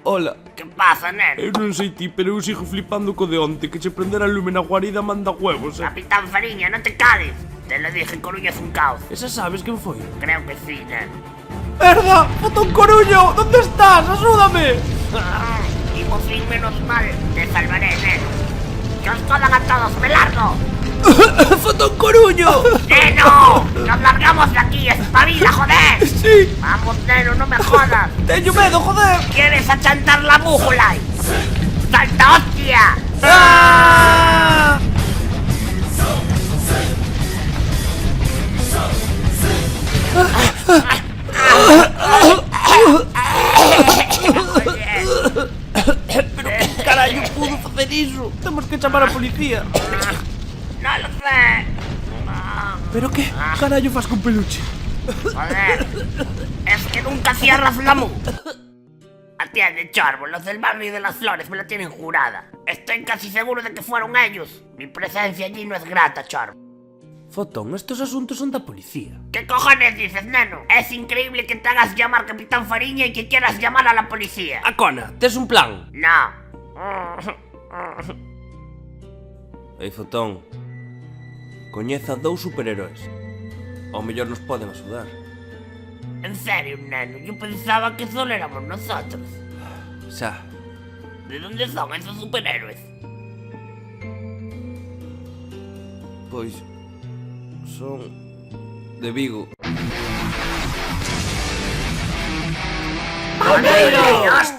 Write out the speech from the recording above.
Ola. Que pasa, neno? Eu non sei ti, pero eu sigo flipando co de onte, que che prender a lume na guarida manda huevos, Capitán Fariña, non te cales. Te lo dije, Coruña es un caos. Esa sabes quen foi? Creo que sí, neno. ¡Merda! ¡Fotón Coruño! ¿Dónde estás? ¡Ayúdame! Y por fin, menos mal, te salvaré, neno. ¡Que os jodan a todos, me largo! ¡Fotón Coruño! ¡Neno! ¡Nos largamos de aquí! ¡Espabila, joder! Sí. Vamos, neno, no me jodas. Teño medo, joder. ¿Quieres achantar la brújula? ¡Salta, hostia! ¡Ah! Pero que carallo pudo facer iso? Temos que chamar a policía. ¡No lo sé! Pero que carallo fas con peluche? Joder, es que nunca cierras la mu. Atiende, Chorbo, los del barrio de las Flores me la tienen jurada. Estoy casi seguro de que fueron ellos. Mi presencia allí no es grata, Chorbo. Fotón, estos asuntos son da policía. ¿Qué cojones dices, neno? Es increíble que te hagas llamar Capitán Fariña y que quieras llamar a la policía. Acona, tes un plan? No. Ei, Fotón, coñeza dous superheróis. Ao mellor nos poden axudar. En serio, neno, yo pensaba que solo éramos nosotros. Xa. ¿De dónde son esos superhéroes? Pois... son... de Vigo. ¡Hostia!